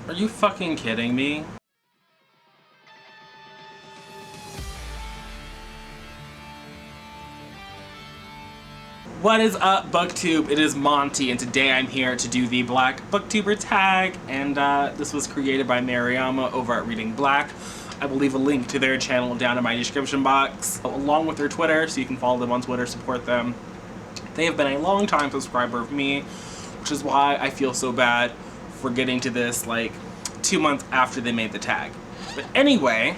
Are you fucking kidding me? What is up, BookTube? It is Monty, and today I'm here to do the Black Booktuber Tag, and this was created by Mariama over at Reading Black. I will leave a link to their channel down in my description box, along with their Twitter, so you can follow them on Twitter, support them. They have been a long-time subscriber of me, which is why I feel so bad for getting to this, like, 2 months after they made the tag. But anyway,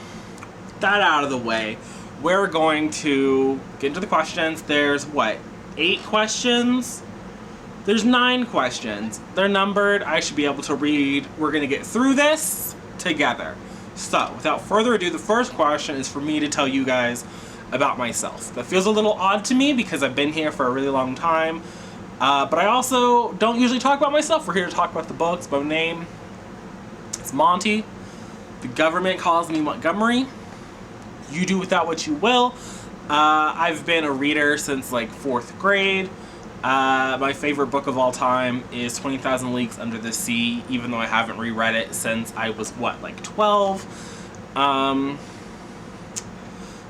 that out of the way, we're going to get into the questions. There's, what, 8 questions? There's 9 questions. They're numbered. I should be able to read. We're going to get through this together. So, without further ado, the first question is for me to tell you guys about myself. That feels a little odd to me because I've been here for a really long time. But I also don't usually talk about myself. We're here to talk about the books. My name is Monty. The government calls me Montgomery. You do with that what you will. I've been a reader since like 4th grade. My favorite book of all time is 20,000 Leagues Under the Sea, even though I haven't reread it since I was, what, like 12?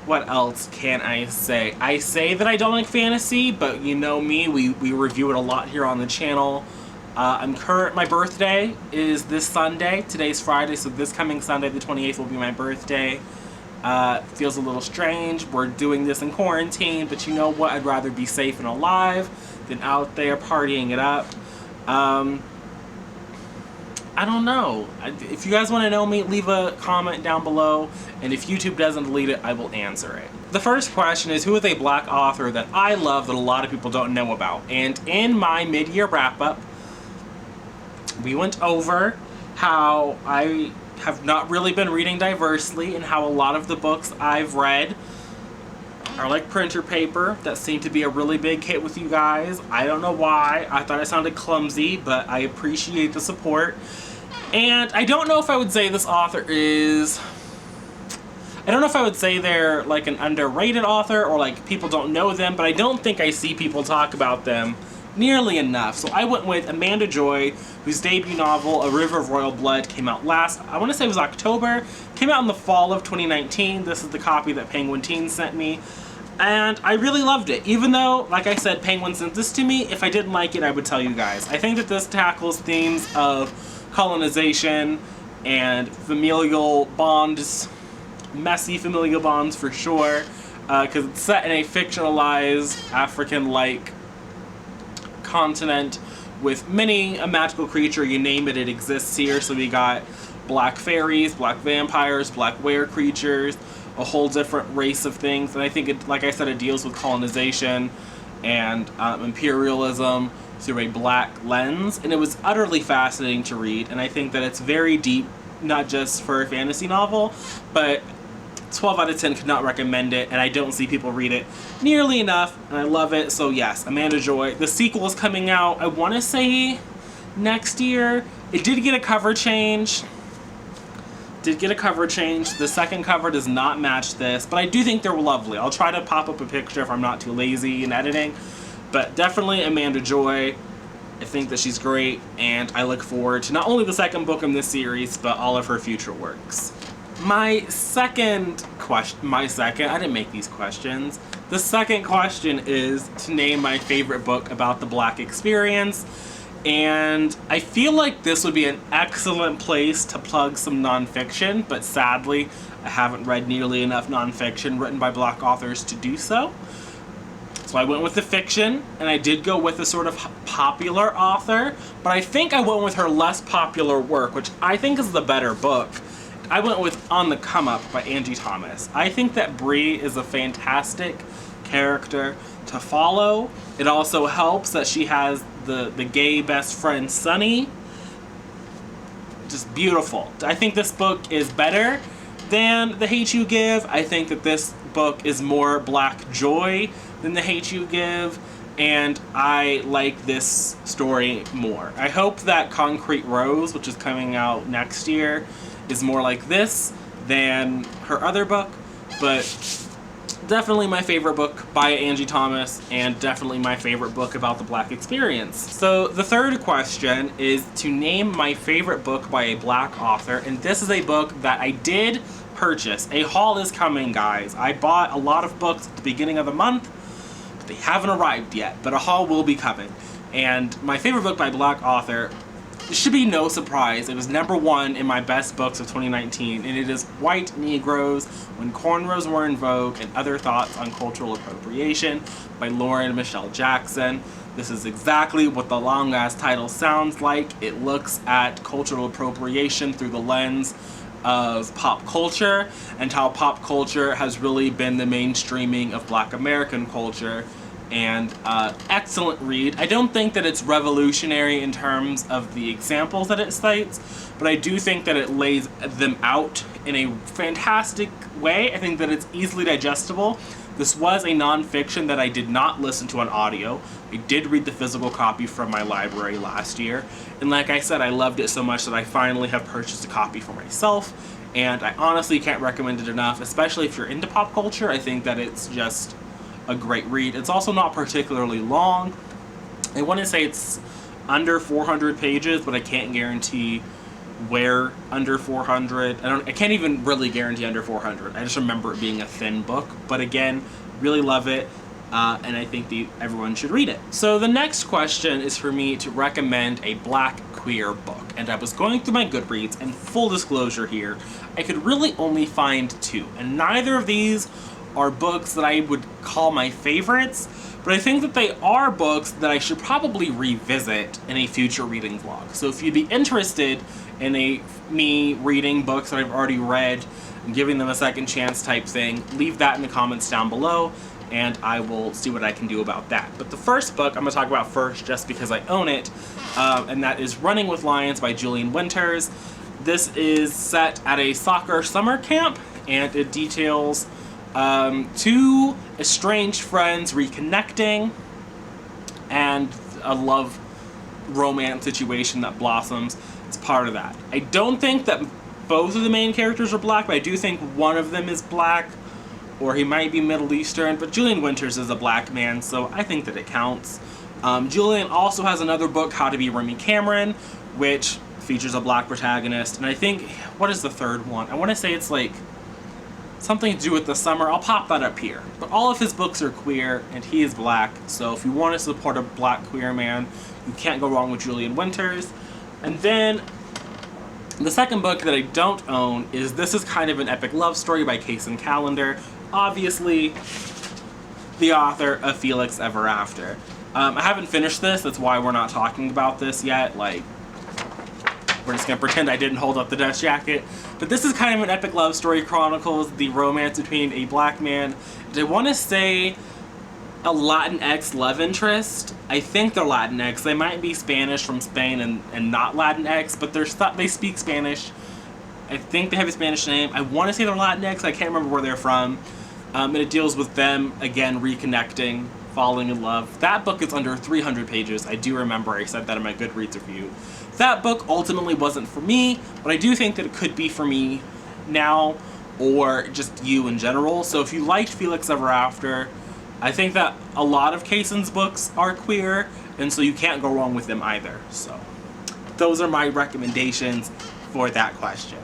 What else can I say? I say that I don't like fantasy, but you know me, we review it a lot here on the channel. My birthday is this Sunday. Today's Friday, so this coming Sunday, the 28th, will be my birthday. Feels a little strange. We're doing this in quarantine, but you know what? I'd rather be safe and alive than out there partying it up. I don't know. If you guys want to know me, leave a comment down below, and if YouTube doesn't delete it, I will answer it. The first question is, who is a Black author that I love that a lot of people don't know about? And in my mid-year wrap-up, we went over how I have not really been reading diversely and how a lot of the books I've read are like printer paper. That seemed to be a really big hit with you guys. I don't know why. I thought I sounded clumsy, but I appreciate the support. And I don't know if I would say this author is... I don't know if I would say they're like an underrated author or like people don't know them, but I don't think I see people talk about them nearly enough. So I went with Amanda Joy, whose debut novel, A River of Royal Blood, came out last, I want to say it was October. Came out in the fall of 2019. This is the copy that Penguin Teen sent me. And I really loved it. Even though, like I said, Penguin sent this to me, if I didn't like it, I would tell you guys. I think that this tackles themes of colonization and familial bonds, messy familial bonds for sure, because it's set in a fictionalized African-like continent with many a magical creature, you name it, it exists here. So we got black fairies, black vampires, black were creatures, a whole different race of things. And I think it, like I said, it deals with colonization and imperialism through a black lens, and it was utterly fascinating to read. And I think that it's very deep, not just for a fantasy novel, but 12 out of 10 could not recommend it, and I don't see people read it nearly enough, and I love it. So yes, Amanda Joy. The sequel is coming out, I want to say next year. It did get a cover change. The second cover does not match this, but I do think they're lovely. I'll try to pop up a picture if I'm not too lazy in editing, but definitely Amanda Joy. I think that she's great, and I look forward to not only the second book in this series, but all of her future works. I didn't make these questions. The second question is to name my favorite book about the Black experience. And I feel like this would be an excellent place to plug some nonfiction, but sadly, I haven't read nearly enough nonfiction written by Black authors to do so. So I went with the fiction, and I did go with a sort of popular author, but I think I went with her less popular work, which I think is the better book. I went with On the Come Up by Angie Thomas. I think that Bree is a fantastic character to follow. It also helps that she has the gay best friend, Sunny. Just beautiful. I think this book is better than The Hate U Give. I think that this book is more Black joy than The Hate U Give, and I like this story more. I hope that Concrete Rose, which is coming out next year, is more like this than her other book, but definitely my favorite book by Angie Thomas, and definitely my favorite book about the Black experience. So the third question is to name my favorite book by a Black author, and this is a book that I did purchase. A haul is coming, guys. I bought a lot of books at the beginning of the month, but they haven't arrived yet, but a haul will be coming. And my favorite book by a Black author, it should be no surprise, it was #1 in my best books of 2019, and it is White Negroes, When Cornrows Were in Vogue, and Other Thoughts on Cultural Appropriation by Lauren Michelle Jackson. This is exactly what the long-ass title sounds like. It looks at cultural appropriation through the lens of pop culture, and how pop culture has really been the mainstreaming of Black American culture. And excellent read. I don't think that it's revolutionary in terms of the examples that it cites, but I do think that it lays them out in a fantastic way. I think that it's easily digestible. This was a nonfiction that I did not listen to on audio. I did read the physical copy from my library last year, and like I said, I loved it so much that I finally have purchased a copy for myself, and I honestly can't recommend it enough, especially if you're into pop culture. I think that it's just a great read. It's also not particularly long. I want to say it's under 400 pages, but I can't guarantee where under 400. I can't even really guarantee under 400. I just remember it being a thin book, but again, really love it, and I think everyone should read it. So the next question is for me to recommend a Black queer book, and I was going through my Goodreads, and full disclosure here, I could really only find 2, and neither of these are books that I would call my favorites, but I think that they are books that I should probably revisit in a future reading vlog. So if you'd be interested in me reading books that I've already read and giving them a second chance type thing, leave that in the comments down below, and I will see what I can do about that. But the first book I'm going to talk about first, just because I own it, and that is Running with Lions by Julian Winters. This is set at a soccer summer camp, and it details 2 estranged friends reconnecting and a love romance situation that blossoms as part of that. I don't think that both of the main characters are Black, but I do think one of them is Black, or he might be Middle Eastern, but Julian Winters is a Black man, so I think that it counts. Julian also has another book, How to Be Remy Cameron, which features a Black protagonist, and I think, what is the third one? I want to say it's like something to do with the summer. I'll pop that up here. But all of his books are queer, and he is Black, so if you want to support a Black queer man, you can't go wrong with Julian Winters. And then the second book that I don't own is This Is Kind of an Epic Love Story by Kacen Callendar, obviously the author of Felix Ever After. I haven't finished this, that's why we're not talking about this yet. Like, we're just gonna pretend I didn't hold up the dust jacket. But this is kind of an epic love story, chronicles the romance between a Black man and I want to say a Latinx love interest. I think they're Latinx. They might be Spanish from Spain and not Latinx, but they speak Spanish. I think they have a Spanish name. I want to say they're Latinx. I can't remember where they're from. And it deals with them, again, reconnecting, falling in love. That book is under 300 pages. I do remember I said that in my Goodreads review. That book ultimately wasn't for me, but I do think that it could be for me now, or just you in general. So if you liked Felix Ever After, I think that a lot of Kacen's books are queer, and so you can't go wrong with them either. So those are my recommendations for that question.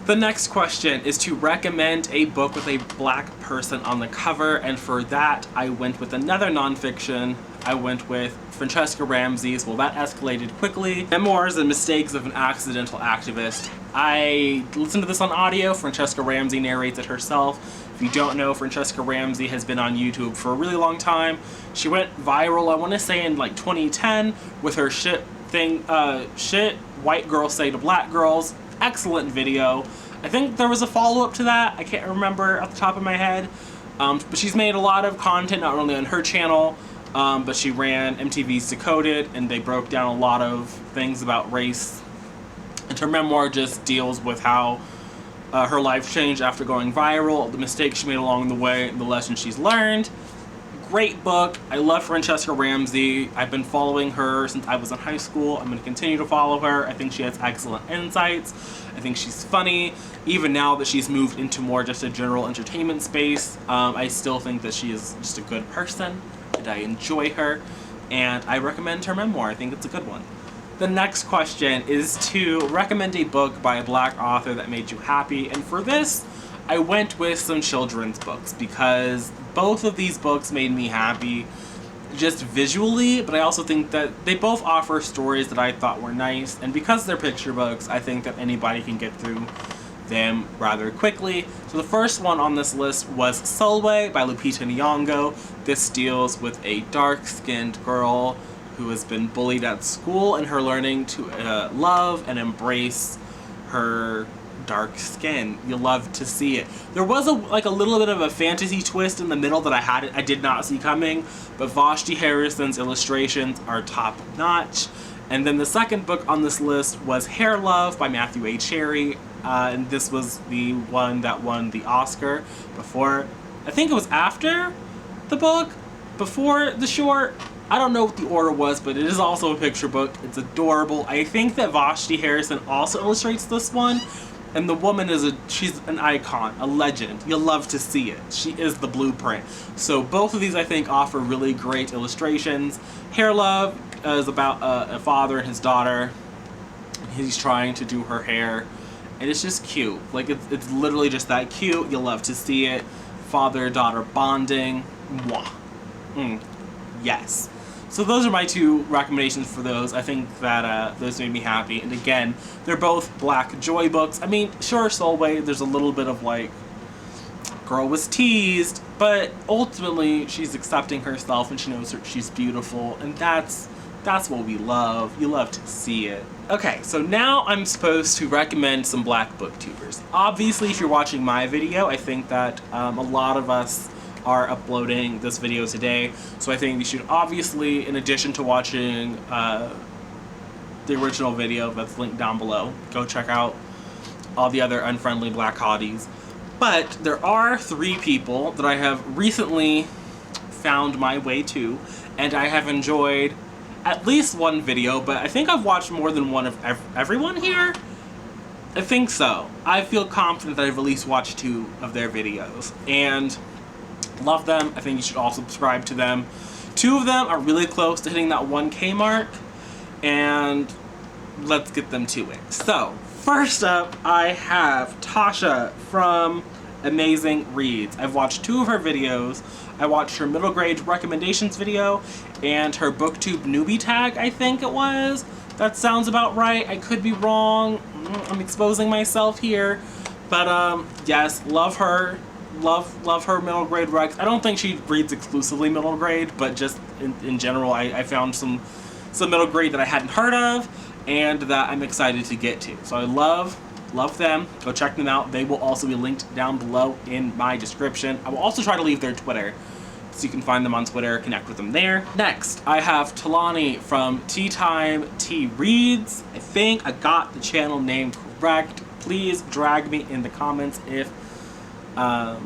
The next question is to recommend a book with a Black person on the cover, and for that I went with another nonfiction. I went with Franchesca Ramsey's Well That Escalated Quickly, Memoirs and Mistakes of an Accidental Activist. I listened to this on audio. Franchesca Ramsey narrates it herself. If you don't know, Franchesca Ramsey has been on YouTube for a really long time. She went viral, I want to say in like 2010, with her shit white girls say to Black girls. Excellent video. I think there was a follow-up to that. I can't remember off the top of my head. But she's made a lot of content, not only on her channel, but she ran MTV's Decoded, and they broke down a lot of things about race. And her memoir just deals with how her life changed after going viral, the mistakes she made along the way, the lessons she's learned. great book. I love Francesca Ramsey. I've been following her since I was in high school. I'm going to continue to follow her. I think she has excellent insights. I think she's funny. Even now that she's moved into more just a general entertainment space, I still think that she is just a good person, and I enjoy her, and I recommend her memoir. I think it's a good one. The next question is to recommend a book by a Black author that made you happy, and for this, I went with some children's books because both of these books made me happy just visually, but I also think that they both offer stories that I thought were nice, and because they're picture books, I think that anybody can get through them rather quickly. So the first one on this list was Solway by Lupita Nyong'o. This deals with a dark-skinned girl who has been bullied at school and her learning to love and embrace her dark skin. You'll love to see it. There was a little bit of a fantasy twist in the middle that I did not see coming, but Vashti Harrison's illustrations are top notch. And then the second book on this list was Hair Love by Matthew A. Cherry, and this was the one that won the Oscar before, I think it was after the book, before the short. I don't know what the order was, but it is also a picture book. It's adorable. I think that Vashti Harrison also illustrates this one. And the woman she's an icon, a legend. You'll love to see it. She is the blueprint. So both of these, I think, offer really great illustrations. Hair Love is about a father and his daughter. He's trying to do her hair. And it's just cute. Like, it's literally just that cute. You'll love to see it. Father-daughter bonding. Mwah. Yes. So those are my two recommendations for those. I think that those made me happy. And again, they're both Black joy books. I mean, sure, Solway, there's a little bit of like, girl was teased, but ultimately she's accepting herself and she knows that she's beautiful, and that's what we love. You love to see it. Okay, so now I'm supposed to recommend some Black booktubers. Obviously, if you're watching my video, I think that a lot of us are uploading this video today, so I think you should obviously, in addition to watching the original video that's linked down below, go check out all the other Unfriendly Black hotties. But there are 3 people that I have recently found my way to, and I have enjoyed at least one video, but I think I've watched more than one of everyone here. I think so. I feel confident that I've at least watched 2 of their videos, and love them. I think you should all subscribe to them. 2 of them are really close to hitting that 1K mark, and let's get them to it. So, first up, I have Tasha from amaysnreads. I've watched 2 of her videos. I watched her middle grade recommendations video and her booktube newbie tag, I think it was. That sounds about right. I could be wrong. I'm exposing myself here. But yes, love her. Love her middle grade recs. I don't think she reads exclusively middle grade, but just in general, I found some middle grade that I hadn't heard of and that I'm excited to get to. So I love them. Go check them out. They will also be linked down below in my description. I will also try to leave their Twitter, so you can find them on Twitter, connect with them there. Next, I have Tolani from Tea Time Tea Reads. I think I got the channel name correct. Please drag me in the comments if I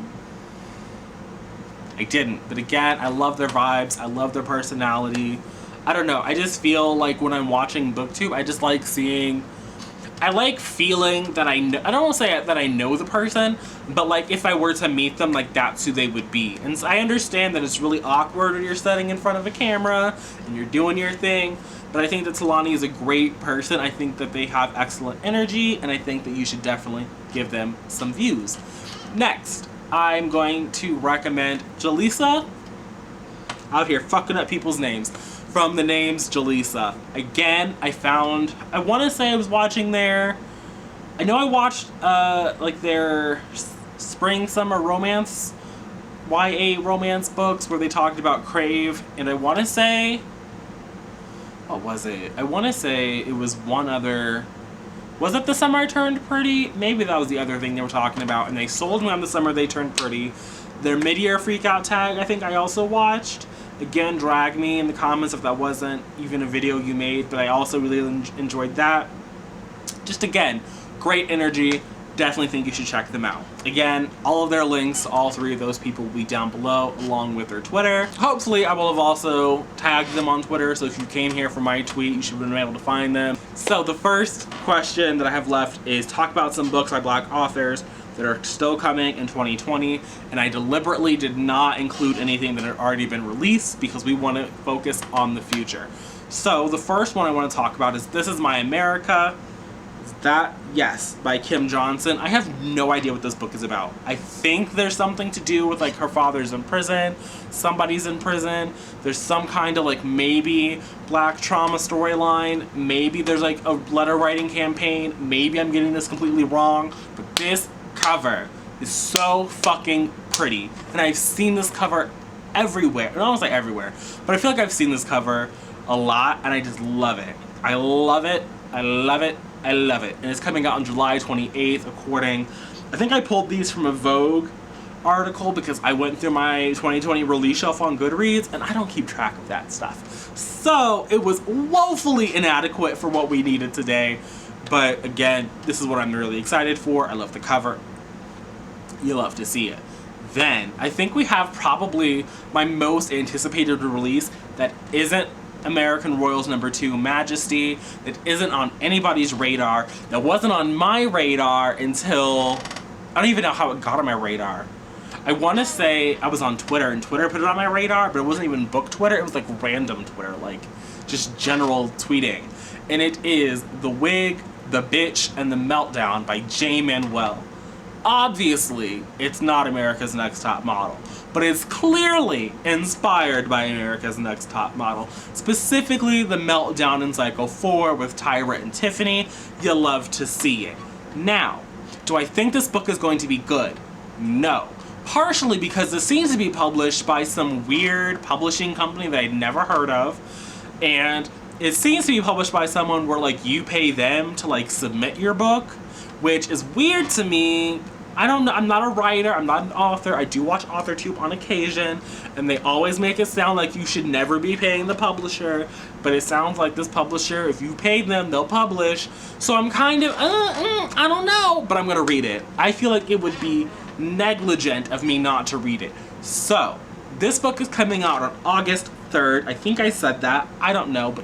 didn't. But again, I love their vibes. I love their personality. I don't know. I just feel like when I'm watching BookTube, I just like seeing... I like feeling that I know... I don't want to say that I know the person, but like if I were to meet them, like that's who they would be. And so I understand that it's really awkward when you're sitting in front of a camera and you're doing your thing, but I think that Tolani is a great person. I think that they have excellent energy, and I think that you should definitely give them some views. Next, I'm going to recommend Jalessa. Out here fucking up people's names. From the names Jaleesa. Again, I want to say I was watching their... I know I watched like their spring summer romance, YA romance books where they talked about Crave, and I want to say... What was it? I want to say it was one other... Was it The Summer I Turned Pretty? Maybe that was the other thing they were talking about, and they sold me on The Summer They Turned Pretty. Their mid-year freakout tag, I think I also watched. Again, drag me in the comments if that wasn't even a video you made, but I also really enjoyed that. Just again, great energy, definitely think you should check them out. Again, all of their links to all three of those people will be down below, along with their Twitter. Hopefully, I will have also tagged them on Twitter, so if you came here for my tweet, you should have been able to find them. So the first question that I have left is talk about some books by Black authors that are still coming in 2020, and I deliberately did not include anything that had already been released because we want to focus on the future. So the first one I want to talk about is This Is My America. That, yes, by Kim Johnson. I have no idea what this book is about. I think there's something to do with like her father's in prison, somebody's in prison, there's some kind of like maybe Black trauma storyline, maybe there's like a letter writing campaign, maybe I'm getting this completely wrong, but this cover is so fucking pretty. And I've seen this cover everywhere. I don't want to say everywhere, but I feel like I've seen this cover a lot and I just love it. I love it. I love it. I love it. And it's coming out on July 28th, I think I pulled these from a Vogue article because I went through my 2020 release shelf on Goodreads and I don't keep track of that stuff. So it was woefully inadequate for what we needed today. But again, this is what I'm really excited for. I love the cover. You love to see it. Then, I think we have probably my most anticipated release that isn't American Royals #2 Majesty, that isn't on anybody's radar, that wasn't on my radar until, I don't even know how it got on my radar. I want to say I was on Twitter and Twitter put it on my radar, but it wasn't even book Twitter, it was like random Twitter, like just general tweeting. And it is The Wig, The Bitch, and The Meltdown by Manuel. Obviously, it's not America's Next Top Model, but it's clearly inspired by America's Next Top Model, specifically the Meltdown in Cycle 4 with Tyra and Tiffany. You love to see it. Now, do I think this book is going to be good? No. Partially because this seems to be published by some weird publishing company that I'd never heard of, and it seems to be published by someone where like you pay them to like submit your book, which is weird to me. I don't know, I'm not a writer, I'm not an author. I do watch AuthorTube on occasion, and they always make it sound like you should never be paying the publisher, but it sounds like this publisher, if you paid them, they'll publish. So I'm kind of, I don't know, but I'm gonna read it. I feel like it would be negligent of me not to read it. So, this book is coming out on August 3rd. I think I said that, I don't know, but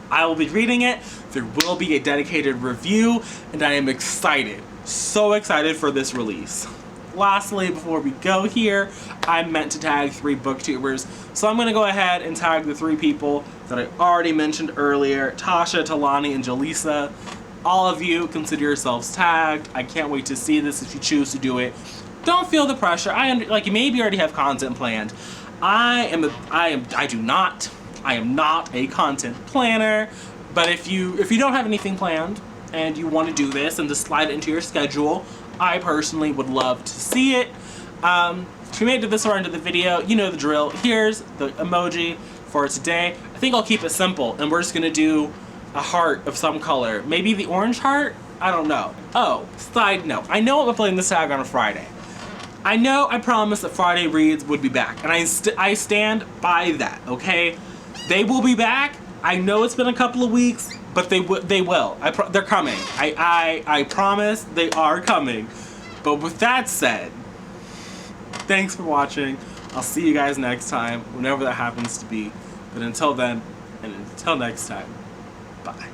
I will be reading it. There will be a dedicated review, and I am excited. So excited for this release. Lastly, before we go here, I meant to tag 3 booktubers, so I'm going to go ahead and tag the 3 people that I already mentioned earlier, Tasha, Tolani, and Jalessa. All of you, consider yourselves tagged. I can't wait to see this if you choose to do it. Don't feel the pressure. You maybe already have content planned. I am not a content planner, but if you don't have anything planned and you want to do this and just slide it into your schedule, I personally would love to see it. If you made it to this far into the video, you know the drill. Here's the emoji for today. I think I'll keep it simple, and we're just gonna do a heart of some color. Maybe the orange heart? I don't know. Oh, side note, I know I'm playing this tag on a Friday. I know I promised that Friday reads would be back, and I stand by that, okay? They will be back. I know it's been a couple of weeks, but they will. They're coming. I promise they are coming. But with that said, thanks for watching. I'll see you guys next time, whenever that happens to be. But until then, and until next time, bye.